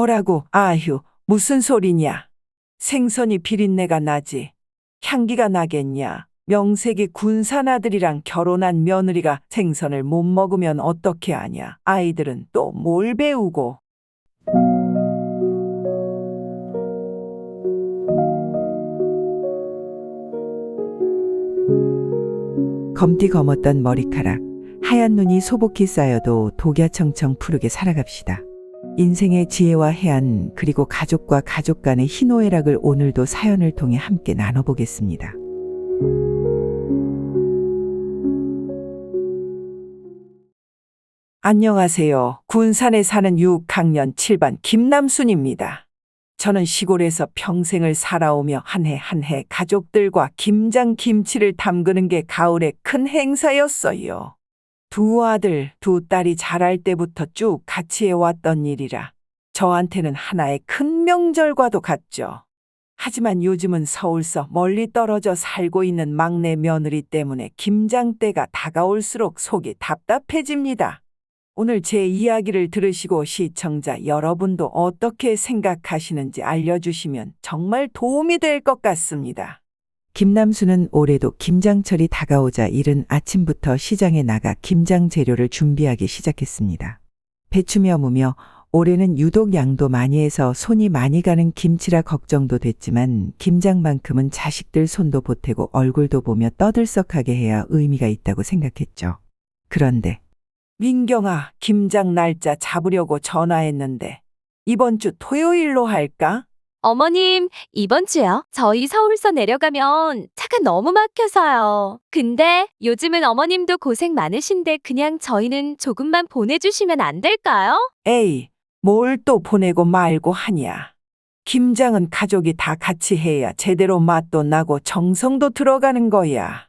뭐라고? 아휴, 무슨 소리냐? 생선이 비린내가 나지. 향기가 나겠냐? 명색이 군산 아들이랑 결혼한 며느리가 생선을 못 먹으면 어떻게 하냐? 아이들은 또 뭘 배우고. 검디 검었던 머리카락, 하얀 눈이 소복히 쌓여도 독야청청 푸르게 살아갑시다. 인생의 지혜와 해안, 그리고 가족과 가족 간의 희노애락을 오늘도 사연을 통해 함께 나눠보겠습니다. 안녕하세요. 군산에 사는 6학년 7반 김남순입니다. 저는 시골에서 평생을 살아오며 한 해 한 해 가족들과 김장 김치를 담그는 게 가을의 큰 행사였어요. 두 아들, 두 딸이 자랄 때부터 쭉 같이 해왔던 일이라 저한테는 하나의 큰 명절과도 같죠. 하지만 요즘은 서울서 멀리 떨어져 살고 있는 막내 며느리 때문에 김장 때가 다가올수록 속이 답답해집니다. 오늘 제 이야기를 들으시고 시청자 여러분도 어떻게 생각하시는지 알려주시면 정말 도움이 될 것 같습니다. 김남수는 올해도 김장철이 다가오자 이른 아침부터 시장에 나가 김장 재료를 준비하기 시작했습니다. 배추며 무며 올해는 유독 양도 많이 해서 손이 많이 가는 김치라 걱정도 됐지만 김장만큼은 자식들 손도 보태고 얼굴도 보며 떠들썩하게 해야 의미가 있다고 생각했죠. 그런데 민경아, 김장 날짜 잡으려고 전화했는데 이번 주 토요일로 할까? 어머님, 이번 주요? 저희 서울서 내려가면 차가 너무 막혀서요. 근데 요즘은 어머님도 고생 많으신데 그냥 저희는 조금만 보내주시면 안 될까요? 에이, 뭘 또 보내고 말고 하냐. 김장은 가족이 다 같이 해야 제대로 맛도 나고 정성도 들어가는 거야.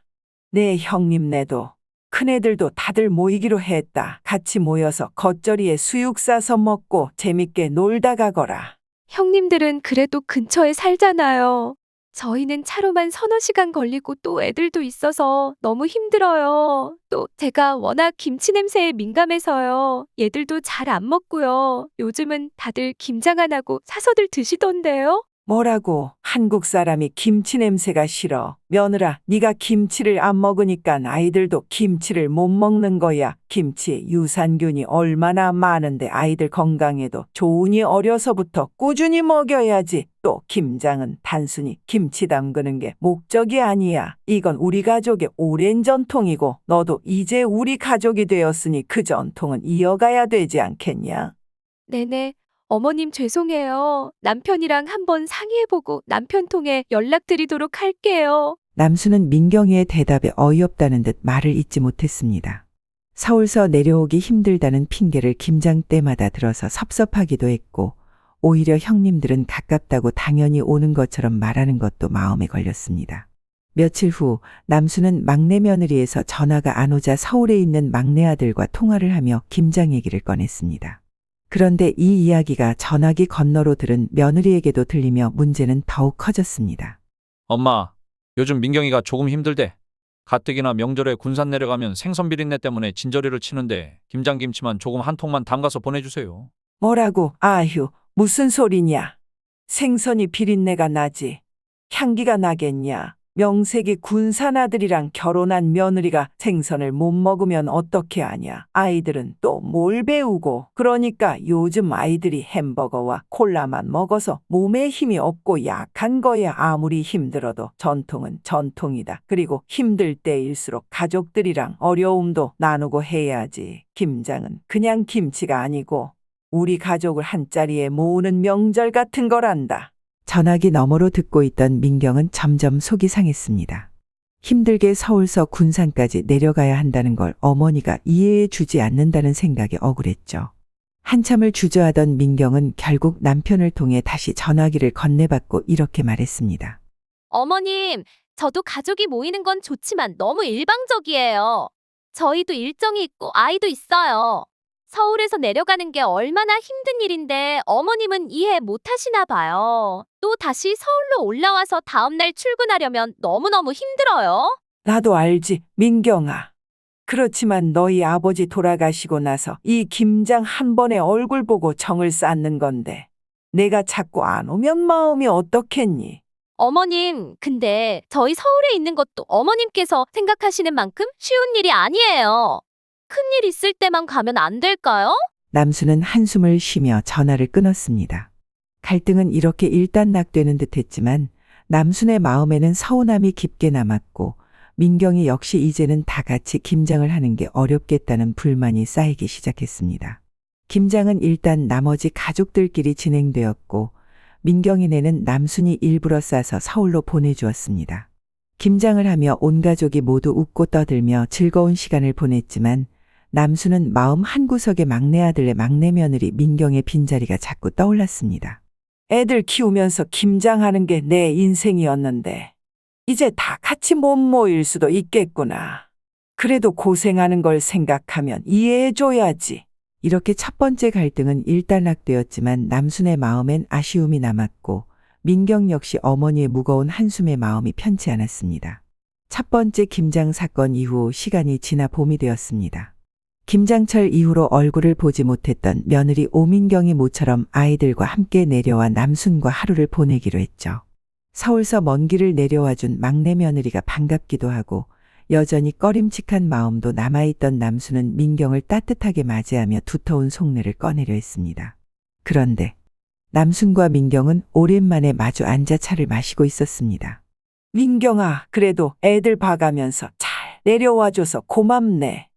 내 형님네도 큰애들도 다들 모이기로 했다. 같이 모여서 겉절이에 수육 싸서 먹고 재밌게 놀다 가거라. 형님들은 그래도 근처에 살잖아요. 저희는 차로만 서너 시간 걸리고 또 애들도 있어서 너무 힘들어요. 또 제가 워낙 김치 냄새에 민감해서요. 얘들도 잘 안 먹고요. 요즘은 다들 김장 안 하고 사서들 드시던데요. 뭐라고? 한국 사람이 김치 냄새가 싫어. 며느라, 네가 김치를 안 먹으니까 아이들도 김치를 못 먹는 거야. 김치에 유산균이 얼마나 많은데 아이들 건강에도 좋으니 어려서부터 꾸준히 먹여야지. 또 김장은 단순히 김치 담그는 게 목적이 아니야. 이건 우리 가족의 오랜 전통이고 너도 이제 우리 가족이 되었으니 그 전통은 이어가야 되지 않겠냐? 네네. 어머님 죄송해요. 남편이랑 한번 상의해보고 남편 통해 연락드리도록 할게요. 남수는 민경이의 대답에 어이없다는 듯 말을 잇지 못했습니다. 서울서 내려오기 힘들다는 핑계를 김장 때마다 들어서 섭섭하기도 했고 오히려 형님들은 가깝다고 당연히 오는 것처럼 말하는 것도 마음에 걸렸습니다. 며칠 후 남수는 막내 며느리에서 전화가 안 오자 서울에 있는 막내 아들과 통화를 하며 김장 얘기를 꺼냈습니다. 그런데 이 이야기가 전화기 건너로 들은 며느리에게도 들리며 문제는 더욱 커졌습니다. 엄마, 요즘 민경이가 조금 힘들대. 가뜩이나 명절에 군산 내려가면 생선 비린내 때문에 진저리를 치는데 김장김치만 조금 한 통만 담가서 보내주세요. 뭐라고? 아휴, 무슨 소리냐? 생선이 비린내가 나지. 향기가 나겠냐? 명색이 군산 아들이랑 결혼한 며느리가 생선을 못 먹으면 어떻게 하냐? 아이들은 또 뭘 배우고. 그러니까 요즘 아이들이 햄버거와 콜라만 먹어서 몸에 힘이 없고 약한 거야. 아무리 힘들어도 전통은 전통이다. 그리고 힘들 때일수록 가족들이랑 어려움도 나누고 해야지. 김장은 그냥 김치가 아니고 우리 가족을 한자리에 모으는 명절 같은 거란다. 전화기 너머로 듣고 있던 민경은 점점 속이 상했습니다. 힘들게 서울서 군산까지 내려가야 한다는 걸 어머니가 이해해 주지 않는다는 생각에 억울했죠. 한참을 주저하던 민경은 결국 남편을 통해 다시 전화기를 건네받고 이렇게 말했습니다. 어머님, 저도 가족이 모이는 건 좋지만 너무 일방적이에요. 저희도 일정이 있고 아이도 있어요. 서울에서 내려가는 게 얼마나 힘든 일인데 어머님은 이해 못 하시나 봐요. 또 다시 서울로 올라와서 다음날 출근하려면 너무너무 힘들어요. 나도 알지, 민경아. 그렇지만 너희 아버지 돌아가시고 나서 이 김장 한 번에 얼굴 보고 정을 쌓는 건데 내가 자꾸 안 오면 마음이 어떻겠니? 어머님, 근데 저희 서울에 있는 것도 어머님께서 생각하시는 만큼 쉬운 일이 아니에요. 큰일 있을 때만 가면 안 될까요? 남수는 한숨을 쉬며 전화를 끊었습니다. 갈등은 이렇게 일단락되는 듯했지만 남순의 마음에는 서운함이 깊게 남았고 민경이 역시 이제는 다 같이 김장을 하는 게 어렵겠다는 불만이 쌓이기 시작했습니다. 김장은 일단 나머지 가족들끼리 진행되었고 민경이네는 남순이 일부러 싸서 서울로 보내주었습니다. 김장을 하며 온 가족이 모두 웃고 떠들며 즐거운 시간을 보냈지만 남순은 마음 한구석에 막내 아들의 막내 며느리 민경의 빈자리가 자꾸 떠올랐습니다. 애들 키우면서 김장하는 게 내 인생이었는데 이제 다 같이 못 모일 수도 있겠구나. 그래도 고생하는 걸 생각하면 이해해줘야지. 이렇게 첫 번째 갈등은 일단락되었지만 남순의 마음엔 아쉬움이 남았고 민경 역시 어머니의 무거운 한숨에 마음이 편치 않았습니다. 첫 번째 김장 사건 이후 시간이 지나 봄이 되었습니다. 김장철 이후로 얼굴을 보지 못했던 며느리 오민경이 모처럼 아이들과 함께 내려와 남순과 하루를 보내기로 했죠. 서울서 먼 길을 내려와준 막내 며느리가 반갑기도 하고 여전히 꺼림칙한 마음도 남아있던 남순은 민경을 따뜻하게 맞이하며 두터운 속내를 꺼내려 했습니다. 그런데 남순과 민경은 오랜만에 마주 앉아 차를 마시고 있었습니다. 민경아, 그래도 애들 봐가면서 잘 내려와줘서 고맙네.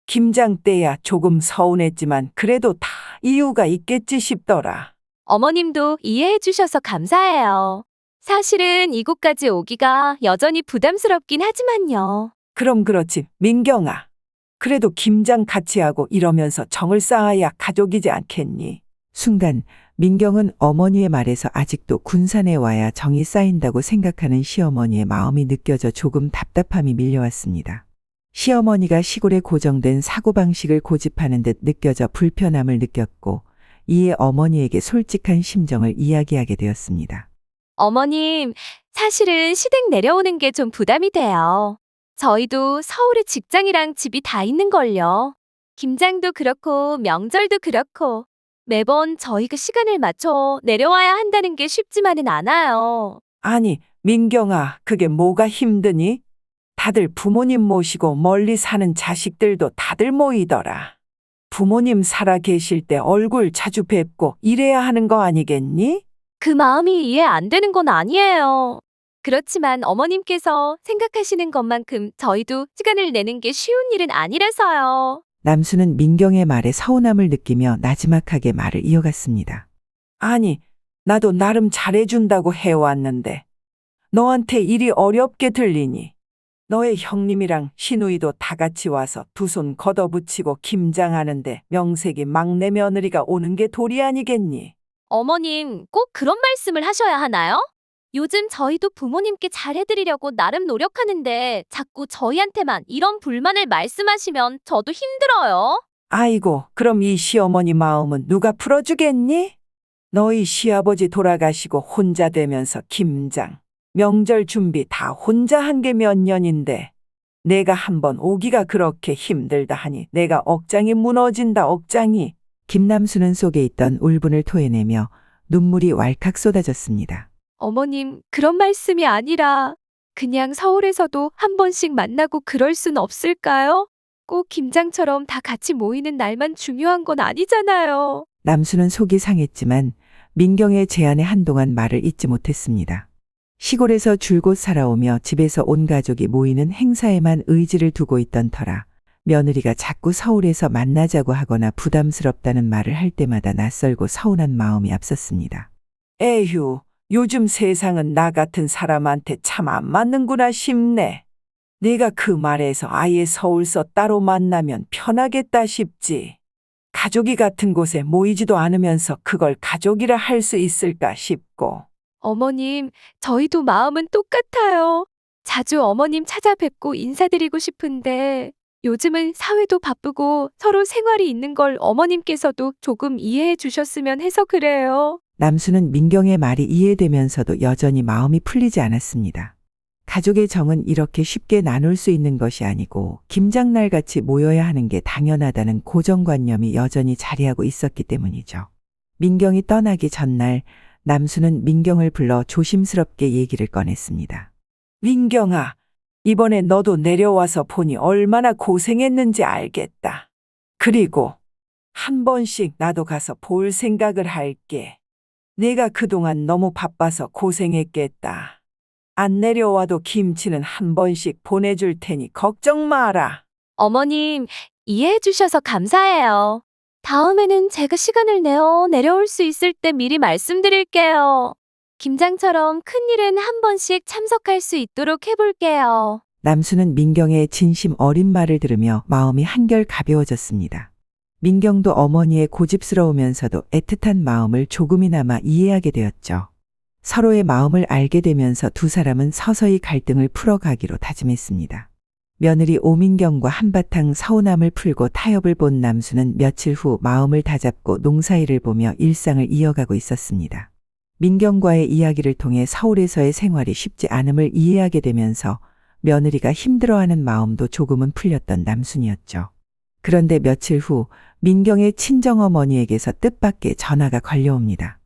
김장 때야 조금 서운했지만 그래도 다 이유가 있겠지 싶더라. 어머님도 이해해 주셔서 감사해요. 사실은 이곳까지 오기가 여전히 부담스럽긴 하지만요. 그럼 그렇지, 민경아. 그래도 김장 같이 하고 이러면서 정을 쌓아야 가족이지 않겠니? 순간 민경은 어머니의 말에서 아직도 군산에 와야 정이 쌓인다고 생각하는 시어머니의 마음이 느껴져 조금 답답함이 밀려왔습니다. 시어머니가 시골에 고정된 사고방식을 고집하는 듯 느껴져 불편함을 느꼈고 이에 어머니에게 솔직한 심정을 이야기하게 되었습니다. 어머님, 사실은 시댁 내려오는 게 좀 부담이 돼요. 저희도 서울에 직장이랑 집이 다 있는걸요. 김장도 그렇고 명절도 그렇고 매번 저희가 시간을 맞춰 내려와야 한다는 게 쉽지만은 않아요. 아니, 민경아, 그게 뭐가 힘드니? 다들 부모님 모시고 멀리 사는 자식들도 다들 모이더라. 부모님 살아 계실 때 얼굴 자주 뵙고 이래야 하는 거 아니겠니? 그 마음이 이해 안 되는 건 아니에요. 그렇지만 어머님께서 생각하시는 것만큼 저희도 시간을 내는 게 쉬운 일은 아니라서요. 남수는 민경의 말에 서운함을 느끼며 나지막하게 말을 이어갔습니다. 아니, 나도 나름 잘해준다고 해왔는데 너한테 일이 어렵게 들리니? 너의 형님이랑 시누이도 다 같이 와서 두 손 걷어붙이고 김장하는데 명색이 막내 며느리가 오는 게 도리 아니겠니? 어머님, 꼭 그런 말씀을 하셔야 하나요? 요즘 저희도 부모님께 잘해드리려고 나름 노력하는데 자꾸 저희한테만 이런 불만을 말씀하시면 저도 힘들어요. 아이고, 그럼 이 시어머니 마음은 누가 풀어주겠니? 너희 시아버지 돌아가시고 혼자 되면서 김장, 명절 준비 다 혼자 한 게 몇 년인데 내가 한번 오기가 그렇게 힘들다 하니 내가 억장이 무너진다, 억장이. 김남수는 속에 있던 울분을 토해내며 눈물이 왈칵 쏟아졌습니다. 어머님, 그런 말씀이 아니라 그냥 서울에서도 한 번씩 만나고 그럴 순 없을까요? 꼭 김장처럼 다 같이 모이는 날만 중요한 건 아니잖아요. 남수는 속이 상했지만 민경의 제안에 한동안 말을 잇지 못했습니다. 시골에서 줄곧 살아오며 집에서 온 가족이 모이는 행사에만 의지를 두고 있던 터라 며느리가 자꾸 서울에서 만나자고 하거나 부담스럽다는 말을 할 때마다 낯설고 서운한 마음이 앞섰습니다. 에휴, 요즘 세상은 나 같은 사람한테 참 안 맞는구나 싶네. 내가 그 말에서 아예 서울서 따로 만나면 편하겠다 싶지. 가족이 같은 곳에 모이지도 않으면서 그걸 가족이라 할 수 있을까 싶고. 어머님, 저희도 마음은 똑같아요. 자주 어머님 찾아뵙고 인사드리고 싶은데 요즘은 사회도 바쁘고 서로 생활이 있는 걸 어머님께서도 조금 이해해 주셨으면 해서 그래요. 남수는 민경의 말이 이해되면서도 여전히 마음이 풀리지 않았습니다. 가족의 정은 이렇게 쉽게 나눌 수 있는 것이 아니고 김장날 같이 모여야 하는 게 당연하다는 고정관념이 여전히 자리하고 있었기 때문이죠. 민경이 떠나기 전날 남수는 민경을 불러 조심스럽게 얘기를 꺼냈습니다. 민경아, 이번에 너도 내려와서 보니 얼마나 고생했는지 알겠다. 그리고 한 번씩 나도 가서 볼 생각을 할게. 내가 그동안 너무 바빠서 고생했겠다. 안 내려와도 김치는 한 번씩 보내줄 테니 걱정 마라. 어머님, 이해해 주셔서 감사해요. 다음에는 제가 시간을 내어 내려올 수 있을 때 미리 말씀드릴게요. 김장처럼 큰일은 한 번씩 참석할 수 있도록 해볼게요. 남수는 민경의 진심 어린 말을 들으며 마음이 한결 가벼워졌습니다. 민경도 어머니의 고집스러우면서도 애틋한 마음을 조금이나마 이해하게 되었죠. 서로의 마음을 알게 되면서 두 사람은 서서히 갈등을 풀어가기로 다짐했습니다. 며느리 오민경과 한바탕 서운함을 풀고 타협을 본 남수는 며칠 후 마음을 다잡고 농사일을 보며 일상을 이어가고 있었습니다. 민경과의 이야기를 통해 서울에서의 생활이 쉽지 않음을 이해하게 되면서 며느리가 힘들어하는 마음도 조금은 풀렸던 남순이었죠. 그런데 며칠 후 민경의 친정어머니에게서 뜻밖의 전화가 걸려옵니다.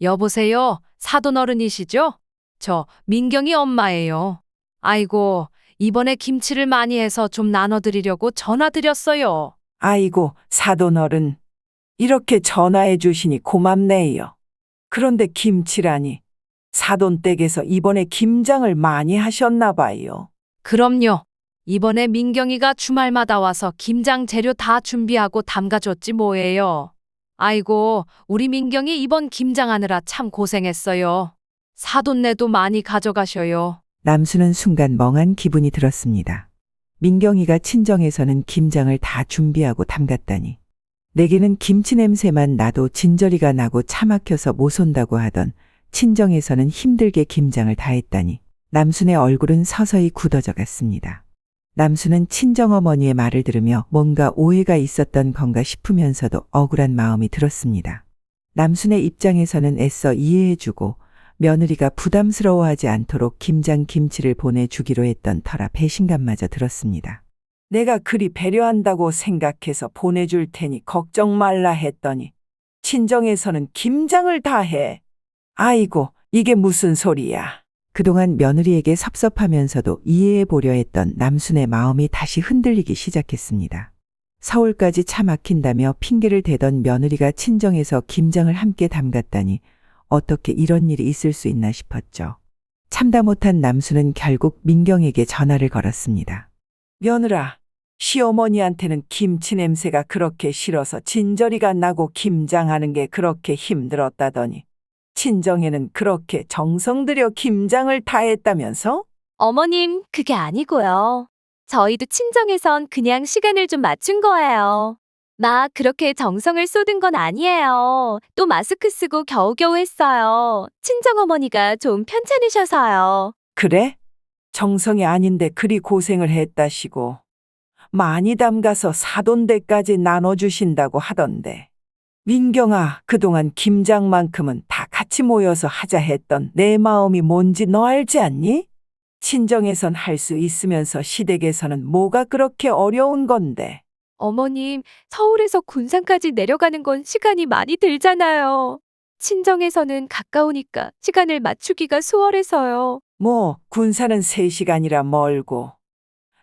여보세요? 사돈 어른이시죠? 저 민경이 엄마예요. 아이고, 이번에 김치를 많이 해서 좀 나눠드리려고 전화드렸어요. 아이고, 사돈어른. 이렇게 전화해 주시니 고맙네요. 그런데 김치라니. 사돈댁에서 이번에 김장을 많이 하셨나 봐요. 그럼요. 이번에 민경이가 주말마다 와서 김장 재료 다 준비하고 담가줬지 뭐예요. 아이고, 우리 민경이 이번 김장하느라 참 고생했어요. 사돈네도 많이 가져가셔요. 남수는 순간 멍한 기분이 들었습니다. 민경이가 친정에서는 김장을 다 준비하고 담갔다니. 내게는 김치 냄새만 나도 진저리가 나고 차 막혀서 못 온다고 하던 친정에서는 힘들게 김장을 다 했다니. 남순의 얼굴은 서서히 굳어져 갔습니다. 남순은 친정어머니의 말을 들으며 뭔가 오해가 있었던 건가 싶으면서도 억울한 마음이 들었습니다. 남순의 입장에서는 애써 이해해주고 며느리가 부담스러워하지 않도록 김장 김치를 보내주기로 했던 터라 배신감마저 들었습니다. 내가 그리 배려한다고 생각해서 보내줄 테니 걱정 말라 했더니 친정에서는 김장을 다 해. 아이고, 이게 무슨 소리야. 그동안 며느리에게 섭섭하면서도 이해해 보려 했던 남순의 마음이 다시 흔들리기 시작했습니다. 서울까지 차 막힌다며 핑계를 대던 며느리가 친정에서 김장을 함께 담갔다니 어떻게 이런 일이 있을 수 있나 싶었죠. 참다 못한 남순은 결국 민경에게 전화를 걸었습니다. 며느라, 시어머니한테는 김치 냄새가 그렇게 싫어서 진저리가 나고 김장하는 게 그렇게 힘들었다더니 친정에는 그렇게 정성 들여 김장을 다 했다면서? 어머님, 그게 아니고요. 저희도 친정에선 그냥 시간을 좀 맞춘 거예요. 막 그렇게 정성을 쏟은 건 아니에요. 또 마스크 쓰고 겨우겨우 했어요. 친정어머니가 좀 편찮으셔서요. 그래? 정성이 아닌데 그리 고생을 했다시고 많이 담가서 사돈댁까지 나눠주신다고 하던데. 민경아, 그동안 김장만큼은 다 같이 모여서 하자 했던 내 마음이 뭔지 너 알지 않니? 친정에선 할 수 있으면서 시댁에서는 뭐가 그렇게 어려운 건데. 어머님, 서울에서 군산까지 내려가는 건 시간이 많이 들잖아요. 친정에서는 가까우니까 시간을 맞추기가 수월해서요. 뭐 군사는 3시간이라 멀고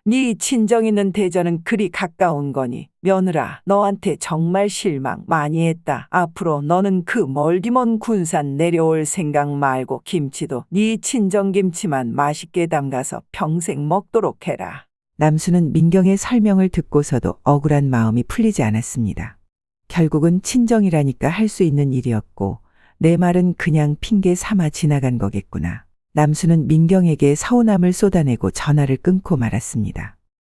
네 친정 있는 대전은 그리 가까운 거니 며느라, 너한테 정말 실망 많이 했다. 앞으로 너는 그 멀디 먼 군산 내려올 생각 말고 김치도 네 친정 김치만 맛있게 담가서 평생 먹도록 해라. 남수는 민경의 설명을 듣고서도 억울한 마음이 풀리지 않았습니다. 결국은 친정이라니까 할 수 있는 일이었고 내 말은 그냥 핑계 삼아 지나간 거겠구나. 남수는 민경에게 서운함을 쏟아내고 전화를 끊고 말았습니다.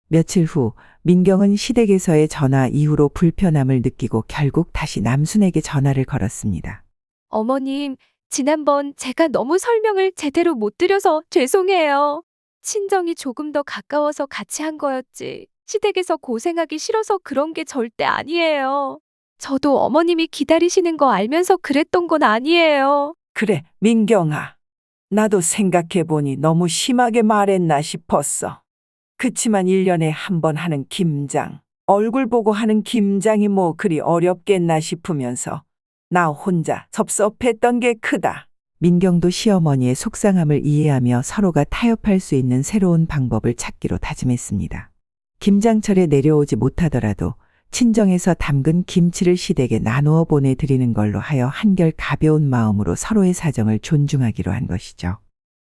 며칠 후 민경은 시댁에서의 전화 이후로 불편함을 느끼고 결국 다시 남순에게 전화를 걸었습니다. 어머님, 지난번 제가 너무 설명을 제대로 못 드려서 죄송해요. 친정이 조금 더 가까워서 같이 한 거였지. 시댁에서 고생하기 싫어서 그런 게 절대 아니에요. 저도 어머님이 기다리시는 거 알면서 그랬던 건 아니에요. 그래, 민경아. 나도 생각해보니 너무 심하게 말했나 싶었어. 그치만 1년에 한 번 하는 김장, 얼굴 보고 하는 김장이 뭐 그리 어렵겠나 싶으면서 나 혼자 섭섭했던 게 크다. 민경도 시어머니의 속상함을 이해하며 서로가 타협할 수 있는 새로운 방법을 찾기로 다짐했습니다. 김장철에 내려오지 못하더라도 친정에서 담근 김치를 시댁에 나누어 보내드리는 걸로 하여 한결 가벼운 마음으로 서로의 사정을 존중하기로 한 것이죠.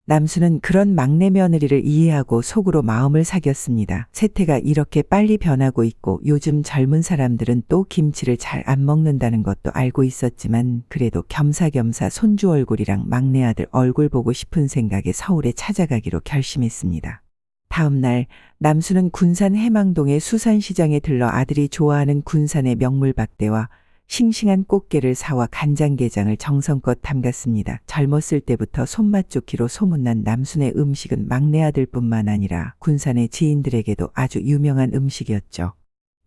남수는 그런 막내 며느리를 이해하고 속으로 마음을 사겼습니다. 세태가 이렇게 빨리 변하고 있고 요즘 젊은 사람들은 또 김치를 잘 안 먹는다는 것도 알고 있었지만 그래도 겸사겸사 손주 얼굴이랑 막내 아들 얼굴 보고 싶은 생각에 서울에 찾아가기로 결심했습니다. 다음 날 남수는 군산 해망동의 수산시장에 들러 아들이 좋아하는 군산의 명물박대와 싱싱한 꽃게를 사와 간장게장을 정성껏 담갔습니다. 젊었을 때부터 손맛 좋기로 소문난 남순의 음식은 막내 아들뿐만 아니라 군산의 지인들에게도 아주 유명한 음식이었죠.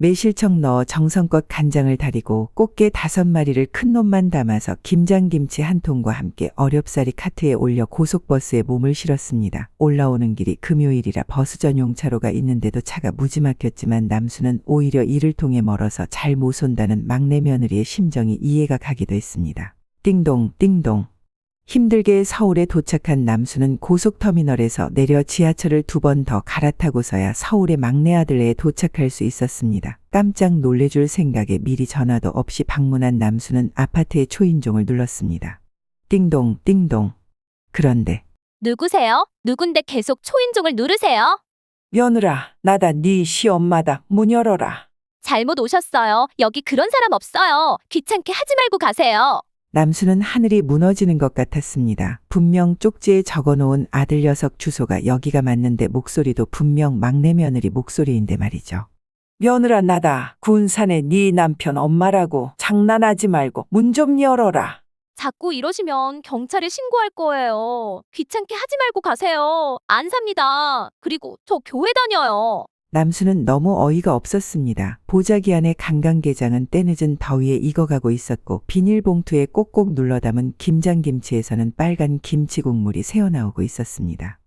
매실청 넣어 정성껏 간장을 달이고 꽃게 5마리를 큰 놈만 담아서 김장김치 한 통과 함께 어렵사리 카트에 올려 고속버스에 몸을 실었습니다. 올라오는 길이 금요일이라 버스 전용 차로가 있는데도 차가 무지 막혔지만 남수는 오히려 이를 통해 멀어서 잘 못 온다는 막내 며느리의 심정이 이해가 가기도 했습니다. 띵동 띵동. 힘들게 서울에 도착한 남수는 고속터미널에서 내려 지하철을 2번 더 갈아타고서야 서울의 막내 아들네에 도착할 수 있었습니다. 깜짝 놀래줄 생각에 미리 전화도 없이 방문한 남수는 아파트의 초인종을 눌렀습니다. 띵동 띵동. 그런데 누구세요? 누군데 계속 초인종을 누르세요? 며느라, 나다 네 시엄마다. 문 열어라. 잘못 오셨어요. 여기 그런 사람 없어요. 귀찮게 하지 말고 가세요. 남수는 하늘이 무너지는 것 같았습니다. 분명 쪽지에 적어놓은 아들 녀석 주소가 여기가 맞는데 목소리도 분명 막내 며느리 목소리인데 말이죠. 며느라, 나다. 군산에 네 남편 엄마라고. 장난하지 말고 문 좀 열어라. 자꾸 이러시면 경찰에 신고할 거예요. 귀찮게 하지 말고 가세요. 안 삽니다. 그리고 저 교회 다녀요. 남수는 너무 어이가 없었습니다. 보자기 안에 간장게장은 때늦은 더위에 익어가고 있었고 비닐봉투에 꼭꼭 눌러 담은 김장김치에서는 빨간 김치 국물이 새어나오고 있었습니다.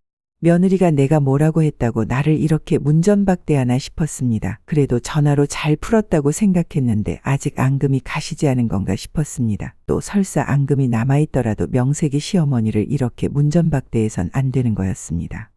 며느리가 내가 뭐라고 했다고 나를 이렇게 문전박대하나 싶었습니다. 그래도 전화로 잘 풀었다고 생각했는데 아직 앙금이 가시지 않은 건가 싶었습니다. 또 설사 앙금이 남아있더라도 명색이 시어머니를 이렇게 문전박대해선 안 되는 거였습니다.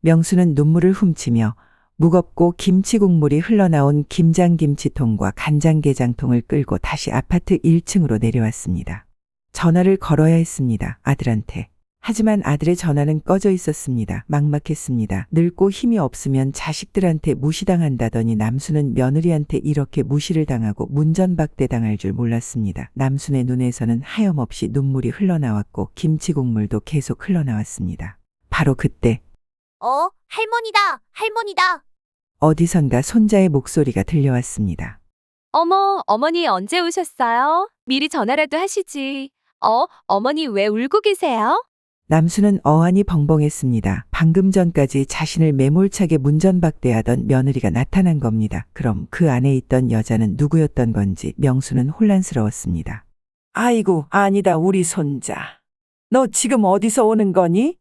명수는 눈물을 훔치며 무겁고 김치 국물이 흘러나온 김장김치통과 간장게장통을 끌고 다시 아파트 1층으로 내려왔습니다. 전화를 걸어야 했습니다. 아들한테. 하지만 아들의 전화는 꺼져 있었습니다. 막막했습니다. 늙고 힘이 없으면 자식들한테 무시당한다더니 남수는 며느리한테 이렇게 무시를 당하고 문전박대 당할 줄 몰랐습니다. 남순의 눈에서는 하염없이 눈물이 흘러나왔고 김치 국물도 계속 흘러나왔습니다. 바로 그때 할머니다. 할머니다. 어디선가 손자의 목소리가 들려왔습니다. 어머, 어머니 언제 오셨어요? 미리 전화라도 하시지. 어머니 왜 울고 계세요? 남수는 어안이 벙벙했습니다. 방금 전까지 자신을 매몰차게 문전박대하던 며느리가 나타난 겁니다. 그럼 그 안에 있던 여자는 누구였던 건지 명수는 혼란스러웠습니다. 아이고, 아니다, 우리 손자. 너 지금 어디서 오는 거니?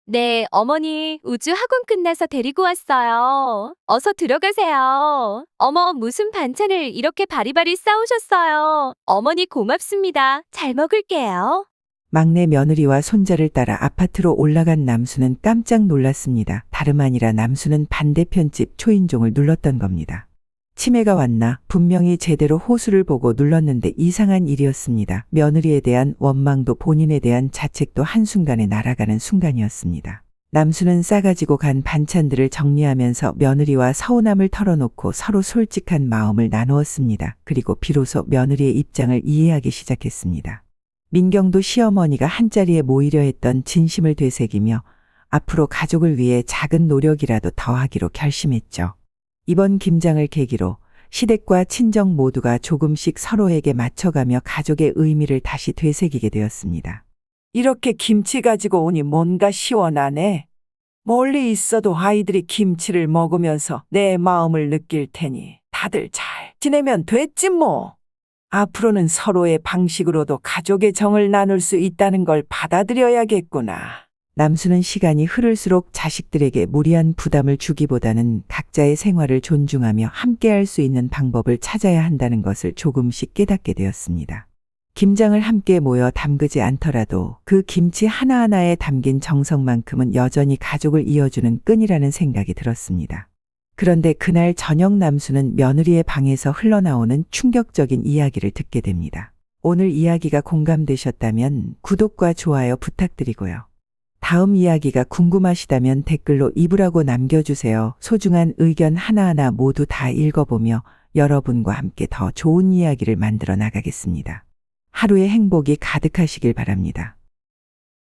네, 어머니 우주 학원 끝나서 데리고 왔어요. 어서 들어가세요. 어머, 무슨 반찬을 이렇게 바리바리 싸우셨어요. 어머니 고맙습니다. 잘 먹을게요. 막내 며느리와 손자를 따라 아파트로 올라간 남수는 깜짝 놀랐습니다. 다름 아니라 남수는 반대편 집 초인종을 눌렀던 겁니다. 치매가 왔나? 분명히 제대로 호수를 보고 눌렀는데 이상한 일이었습니다. 며느리에 대한 원망도 본인에 대한 자책도 한순간에 날아가는 순간이었습니다. 남수는 싸가지고 간 반찬들을 정리하면서 며느리와 서운함을 털어놓고 서로 솔직한 마음을 나누었습니다. 그리고 비로소 며느리의 입장을 이해하기 시작했습니다. 민경도 시어머니가 한자리에 모이려 했던 진심을 되새기며 앞으로 가족을 위해 작은 노력이라도 더하기로 결심했죠. 이번 김장을 계기로 시댁과 친정 모두가 조금씩 서로에게 맞춰가며 가족의 의미를 다시 되새기게 되었습니다. 이렇게 김치 가지고 오니 뭔가 시원하네. 멀리 있어도 아이들이 김치를 먹으면서 내 마음을 느낄 테니 다들 잘 지내면 됐지 뭐. 앞으로는 서로의 방식으로도 가족의 정을 나눌 수 있다는 걸 받아들여야겠구나. 남수는 시간이 흐를수록 자식들에게 무리한 부담을 주기보다는 각자의 생활을 존중하며 함께할 수 있는 방법을 찾아야 한다는 것을 조금씩 깨닫게 되었습니다. 김장을 함께 모여 담그지 않더라도 그 김치 하나하나에 담긴 정성만큼은 여전히 가족을 이어주는 끈이라는 생각이 들었습니다. 그런데 그날 저녁 남수는 며느리의 방에서 흘러나오는 충격적인 이야기를 듣게 됩니다. 오늘 이야기가 공감되셨다면 구독과 좋아요 부탁드리고요. 다음 이야기가 궁금하시다면 댓글로 입으라고 남겨주세요. 소중한 의견 하나하나 모두 다 읽어보며 여러분과 함께 더 좋은 이야기를 만들어 나가겠습니다. 하루의 행복이 가득하시길 바랍니다.